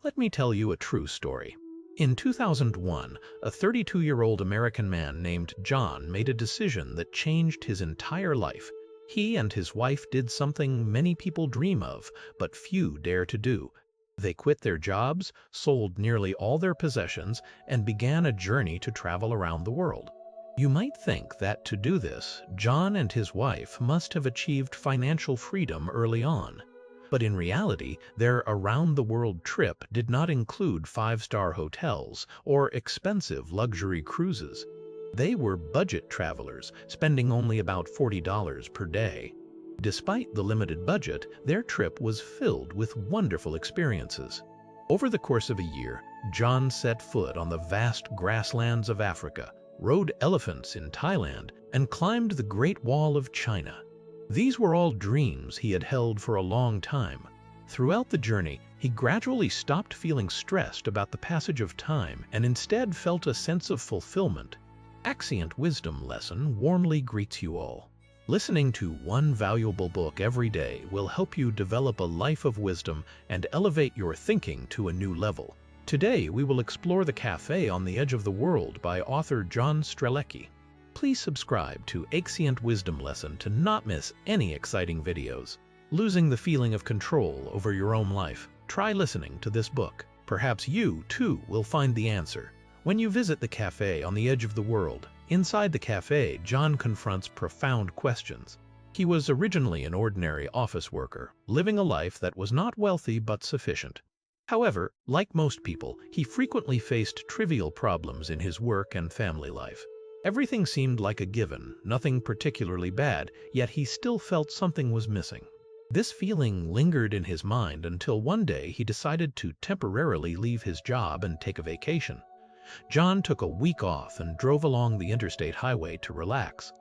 Let me tell you a true story. In 2001, a 32-year-old American man named John made a decision that changed his entire life. He and his wife did something many people dream of, but few dare to do. They quit their jobs, sold nearly all their possessions, and began a journey to travel around the world. You might think that to do this, John and his wife must have achieved financial freedom early on. But in reality, their around-the-world trip did not include five-star hotels or expensive luxury cruises. They were budget travelers, spending only about $40 per day. Despite the limited budget, their trip was filled with wonderful experiences. Over the course of a year, John set foot on the vast grasslands of Africa, rode elephants in Thailand, and climbed the Great Wall of China. These were all dreams he had held for a long time. Throughout the journey, he gradually stopped feeling stressed about the passage of time and instead felt a sense of fulfillment. Ancient Wisdom Lesson warmly greets you all. Listening to one valuable book every day will help you develop a life of wisdom and elevate your thinking to a new level. Today, we will explore The Café on the Edge of the World by author John Strelecki. Please subscribe to Ancient Wisdom Lesson to not miss any exciting videos. Losing the feeling of control over your own life? Try listening to this book. Perhaps you, too, will find the answer. When you visit the Café on the Edge of the World, inside the Café, John confronts profound questions. He was originally an ordinary office worker, living a life that was not wealthy but sufficient. However, like most people, he frequently faced trivial problems in his work and family life. Everything seemed like a given, nothing particularly bad, yet he still felt something was missing. This feeling lingered in his mind until one day he decided to temporarily leave his job and take a vacation. John took a week off and drove along the interstate highway to relax.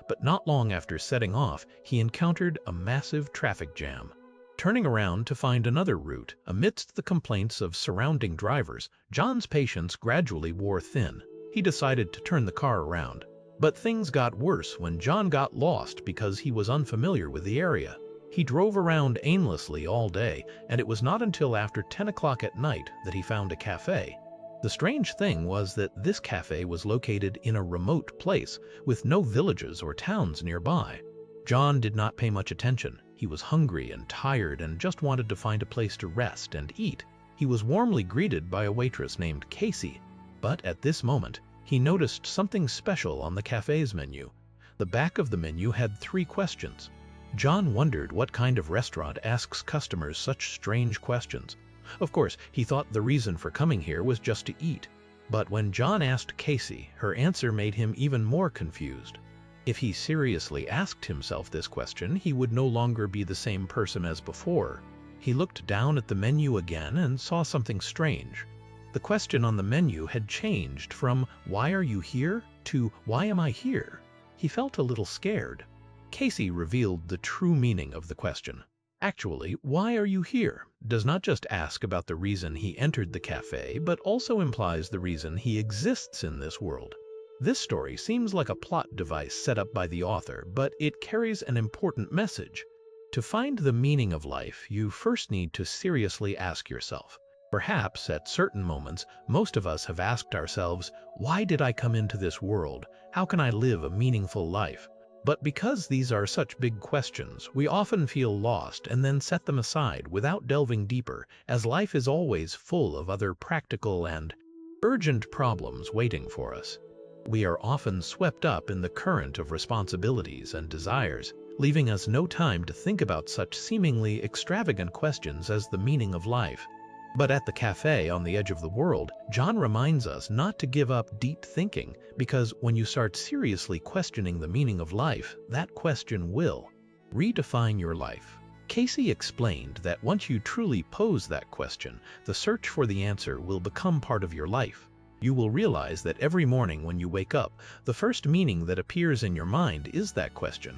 But not long after setting off, he encountered a massive traffic jam. Turning around to find another route, amidst the complaints of surrounding drivers, John's patience gradually wore thin. He decided to turn the car around. But things got worse when John got lost because he was unfamiliar with the area. He drove around aimlessly all day, and it was not until after 10 o'clock at night that he found a café. The strange thing was that this café was located in a remote place, with no villages or towns nearby. John did not pay much attention. He was hungry and tired and just wanted to find a place to rest and eat. He was warmly greeted by a waitress named Casey. But at this moment, he noticed something special on the café's menu. The back of the menu had 3 questions. John wondered what kind of restaurant asks customers such strange questions. Of course, he thought the reason for coming here was just to eat. But when John asked Casey, her answer made him even more confused. If he seriously asked himself this question, he would no longer be the same person as before. He looked down at the menu again and saw something strange. The question on the menu had changed from "Why are you here?" to "Why am I here?" He felt a little scared. Casey revealed the true meaning of the question. Actually, "Why are you here?" does not just ask about the reason he entered the café, but also implies the reason he exists in this world. This story seems like a plot device set up by the author, but it carries an important message. To find the meaning of life, you first need to seriously ask yourself. Perhaps at certain moments, most of us have asked ourselves, "Why did I come into this world? How can I live a meaningful life?" But because these are such big questions, we often feel lost and then set them aside without delving deeper, as life is always full of other practical and urgent problems waiting for us. We are often swept up in the current of responsibilities and desires, leaving us no time to think about such seemingly extravagant questions as the meaning of life. But at the café on the edge of the world, John reminds us not to give up deep thinking, because when you start seriously questioning the meaning of life, that question will redefine your life. Casey explained that once you truly pose that question, the search for the answer will become part of your life. You will realize that every morning when you wake up, the first meaning that appears in your mind is that question.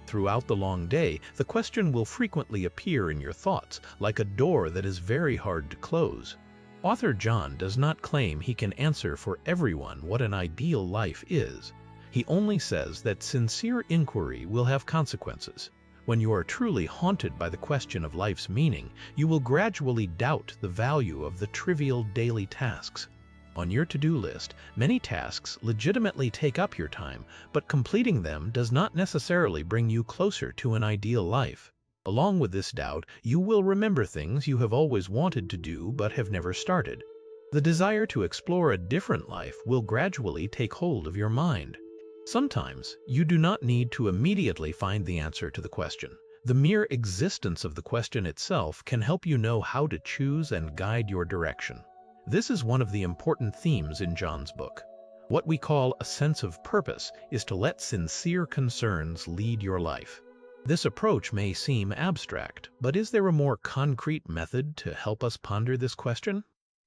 Throughout the long day, the question will frequently appear in your thoughts, like a door that is very hard to close. Author John does not claim he can answer for everyone what an ideal life is. He only says that sincere inquiry will have consequences. When you are truly haunted by the question of life's meaning, you will gradually doubt the value of the trivial daily tasks. On your to-do list, many tasks legitimately take up your time, but completing them does not necessarily bring you closer to an ideal life. Along with this doubt, you will remember things you have always wanted to do but have never started. The desire to explore a different life will gradually take hold of your mind. Sometimes, you do not need to immediately find the answer to the question. The mere existence of the question itself can help you know how to choose and guide your direction. This is one of the important themes in John's book. What we call a sense of purpose is to let sincere concerns lead your life. This approach may seem abstract, but is there a more concrete method to help us ponder this question?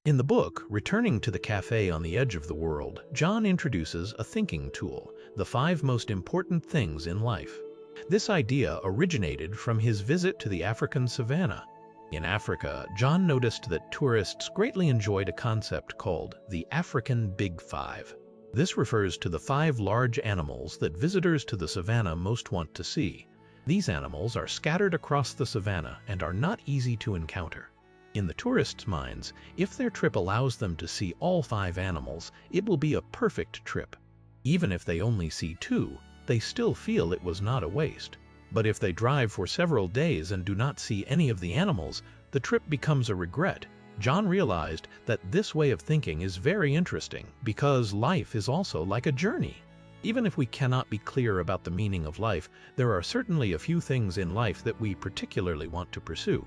In the book, Returning to the Café on the Edge of the World, John introduces a thinking tool, the 5 most important things in life. This idea originated from his visit to the African savanna. In Africa, John noticed that tourists greatly enjoyed a concept called the African Big Five. This refers to the 5 large animals that visitors to the savanna most want to see. These animals are scattered across the savanna and are not easy to encounter. In the tourists' minds, if their trip allows them to see all 5 animals, it will be a perfect trip. Even if they only see 2, they still feel it was not a waste. But if they drive for several days and do not see any of the animals, the trip becomes a regret. John realized that this way of thinking is very interesting because life is also like a journey. Even if we cannot be clear about the meaning of life, there are certainly a few things in life that we particularly want to pursue.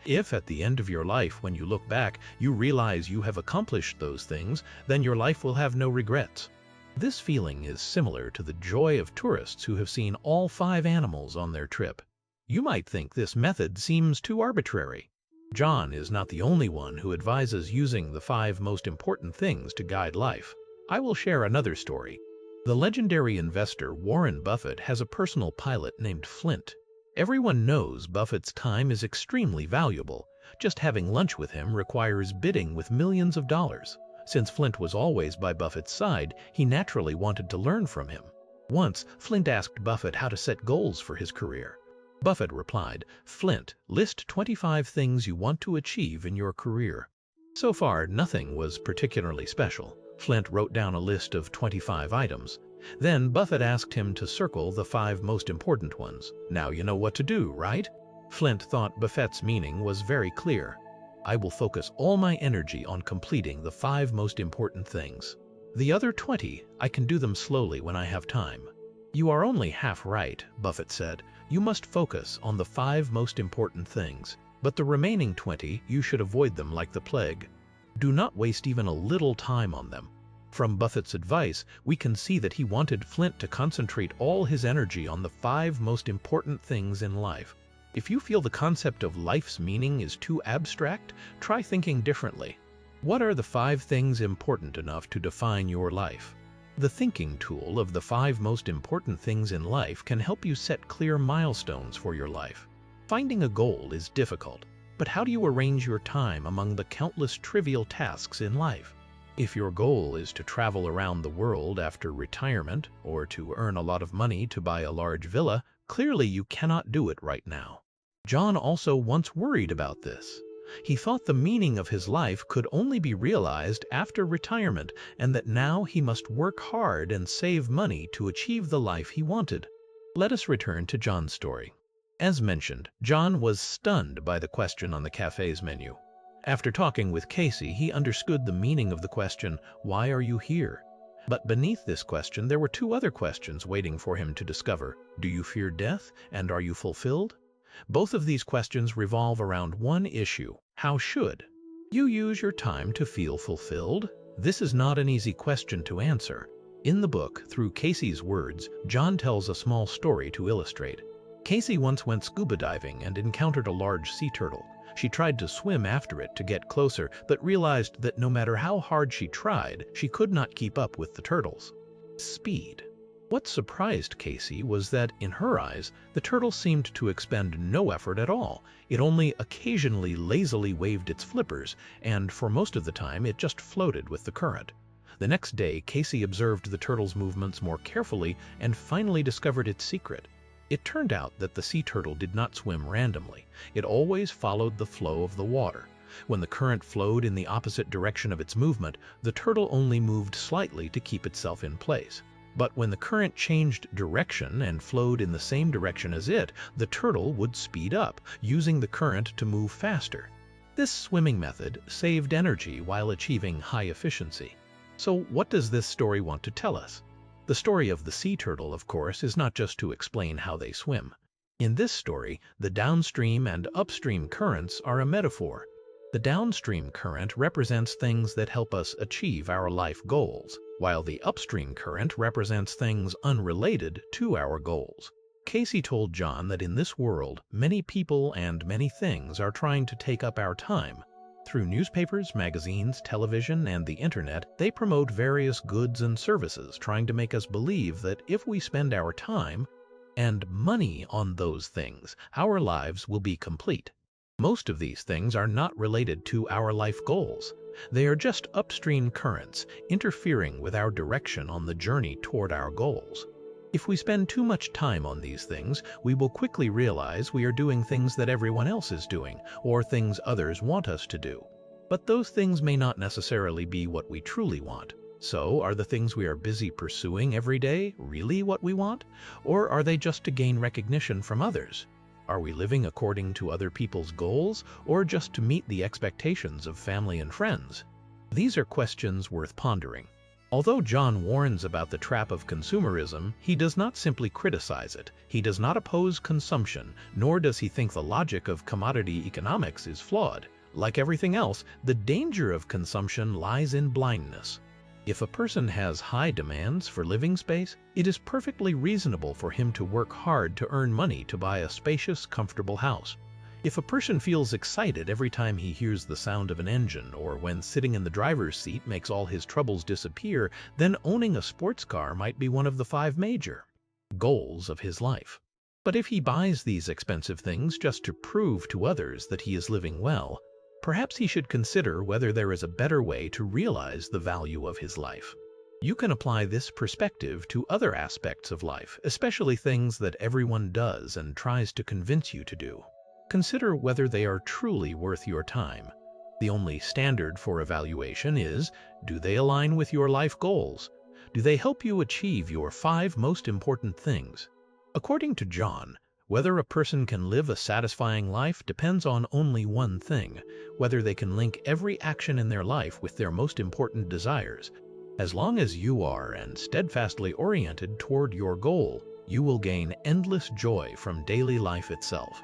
If at the end of your life, when you look back, you realize you have accomplished those things, then your life will have no regrets. This feeling is similar to the joy of tourists who have seen all 5 animals on their trip. You might think this method seems too arbitrary. John is not the only one who advises using the 5 most important things to guide life. I will share another story. The legendary investor Warren Buffett has a personal pilot named Flint. Everyone knows Buffett's time is extremely valuable. Just having lunch with him requires bidding with millions of dollars. Since Flint was always by Buffett's side, he naturally wanted to learn from him. Once, Flint asked Buffett how to set goals for his career. Buffett replied, "Flint, list 25 things you want to achieve in your career." So far, nothing was particularly special. Flint wrote down a list of 25 items. Then Buffett asked him to circle the 5 most important ones. "Now you know what to do, right?" Flint thought Buffett's meaning was very clear. "I will focus all my energy on completing the 5 most important things. The other 20, I can do them slowly when I have time." "You are only half right," Buffett said. "You must focus on the 5 most important things, but the remaining 20, you should avoid them like the plague. Do not waste even a little time on them." From Buffett's advice, we can see that he wanted Flint to concentrate all his energy on the 5 most important things in life. If you feel the concept of life's meaning is too abstract, try thinking differently. What are the 5 things important enough to define your life? The thinking tool of the 5 most important things in life can help you set clear milestones for your life. Finding a goal is difficult, but how do you arrange your time among the countless trivial tasks in life? If your goal is to travel around the world after retirement or to earn a lot of money to buy a large villa, clearly you cannot do it right now. John also once worried about this. He thought the meaning of his life could only be realized after retirement and that now he must work hard and save money to achieve the life he wanted. Let us return to John's story. As mentioned, John was stunned by the question on the cafe's menu. After talking with Casey, he understood the meaning of the question, "Why are you here?" But beneath this question, there were 2 other questions waiting for him to discover. Do you fear death, and are you fulfilled? Both of these questions revolve around one issue: how should you use your time to feel fulfilled? This is not an easy question to answer. In the book, through Casey's words, John tells a small story to illustrate. Casey once went scuba diving and encountered a large sea turtle. She tried to swim after it to get closer, but realized that no matter how hard she tried, she could not keep up with the turtle's speed. What surprised Casey was that, in her eyes, the turtle seemed to expend no effort at all. It only occasionally lazily waved its flippers, and for most of the time it just floated with the current. The next day, Casey observed the turtle's movements more carefully and finally discovered its secret. It turned out that the sea turtle did not swim randomly. It always followed the flow of the water. When the current flowed in the opposite direction of its movement, the turtle only moved slightly to keep itself in place. But when the current changed direction and flowed in the same direction as it, the turtle would speed up, using the current to move faster. This swimming method saved energy while achieving high efficiency. So what does this story want to tell us? The story of the sea turtle, of course, is not just to explain how they swim. In this story, the downstream and upstream currents are a metaphor. The downstream current represents things that help us achieve our life goals, while the upstream current represents things unrelated to our goals. Casey told John that in this world, many people and many things are trying to take up our time. Through newspapers, magazines, television, and the internet, they promote various goods and services, trying to make us believe that if we spend our time and money on those things, our lives will be complete. Most of these things are not related to our life goals. They are just upstream currents interfering with our direction on the journey toward our goals. If we spend too much time on these things, we will quickly realize we are doing things that everyone else is doing, or things others want us to do. But those things may not necessarily be what we truly want. So, are the things we are busy pursuing every day really what we want? Or are they just to gain recognition from others? Are we living according to other people's goals, or just to meet the expectations of family and friends? These are questions worth pondering. Although John warns about the trap of consumerism, he does not simply criticize it. He does not oppose consumption, nor does he think the logic of commodity economics is flawed. Like everything else, the danger of consumption lies in blindness. If a person has high demands for living space, it is perfectly reasonable for him to work hard to earn money to buy a spacious, comfortable house. If a person feels excited every time he hears the sound of an engine, or when sitting in the driver's seat makes all his troubles disappear, then owning a sports car might be one of the 5 major goals of his life. But if he buys these expensive things just to prove to others that he is living well, perhaps he should consider whether there is a better way to realize the value of his life. You can apply this perspective to other aspects of life, especially things that everyone does and tries to convince you to do. Consider whether they are truly worth your time. The only standard for evaluation is, do they align with your life goals? Do they help you achieve your 5 most important things? According to John, whether a person can live a satisfying life depends on only one thing: whether they can link every action in their life with their most important desires. As long as you are and steadfastly oriented toward your goal, you will gain endless joy from daily life itself.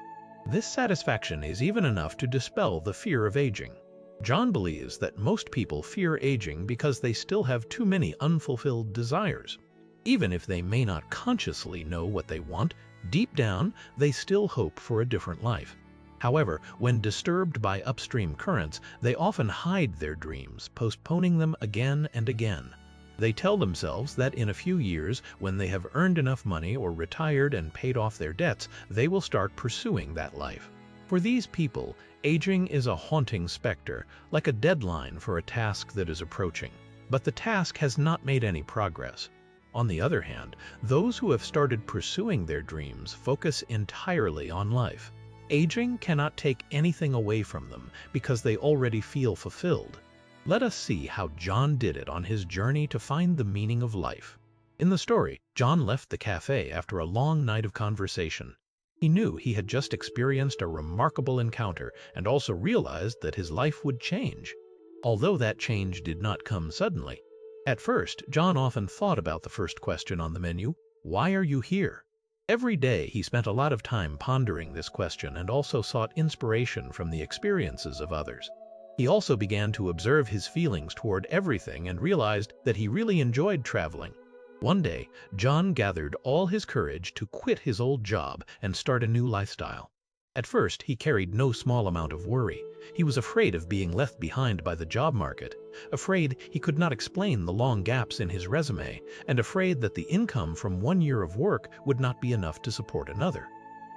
This satisfaction is even enough to dispel the fear of aging. John believes that most people fear aging because they still have too many unfulfilled desires. Even if they may not consciously know what they want, deep down, they still hope for a different life. However, when disturbed by upstream currents, they often hide their dreams, postponing them again and again. They tell themselves that in a few years, when they have earned enough money or retired and paid off their debts, they will start pursuing that life. For these people, aging is a haunting specter, like a deadline for a task that is approaching. But the task has not made any progress. On the other hand, those who have started pursuing their dreams focus entirely on life. Aging cannot take anything away from them because they already feel fulfilled. Let us see how John did it on his journey to find the meaning of life. In the story, John left the cafe after a long night of conversation. He knew he had just experienced a remarkable encounter and also realized that his life would change. Although that change did not come suddenly. At first, John often thought about the first question on the menu: why are you here? Every day he spent a lot of time pondering this question and also sought inspiration from the experiences of others. He also began to observe his feelings toward everything and realized that he really enjoyed traveling. One day, John gathered all his courage to quit his old job and start a new lifestyle. At first, he carried no small amount of worry. He was afraid of being left behind by the job market, afraid he could not explain the long gaps in his resume, and afraid that the income from 1 year of work would not be enough to support another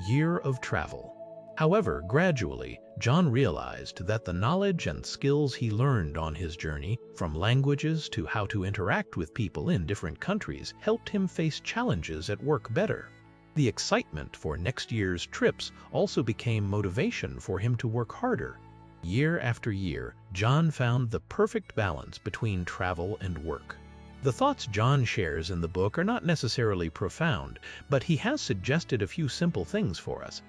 year of travel. However, gradually, John realized that the knowledge and skills he learned on his journey, from languages to how to interact with people in different countries, helped him face challenges at work better. The excitement for next year's trips also became motivation for him to work harder. Year after year, John found the perfect balance between travel and work. The thoughts John shares in the book are not necessarily profound, but he has suggested a few simple things for us.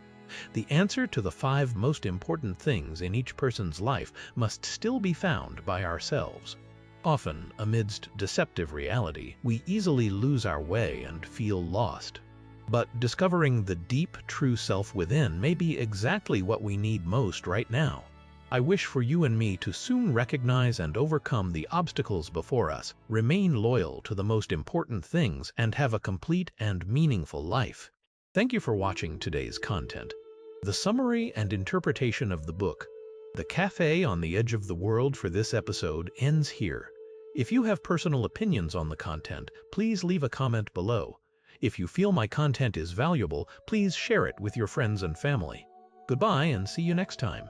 The answer to the 5 most important things in each person's life must still be found by ourselves. Often, amidst deceptive reality, we easily lose our way and feel lost. But discovering the deep, true self within may be exactly what we need most right now. I wish for you and me to soon recognize and overcome the obstacles before us, remain loyal to the most important things, and have a complete and meaningful life. Thank you for watching today's content. The summary and interpretation of the book, The Café on the Edge of the World, for this episode ends here. If you have personal opinions on the content, please leave a comment below. If you feel my content is valuable, please share it with your friends and family. Goodbye and see you next time.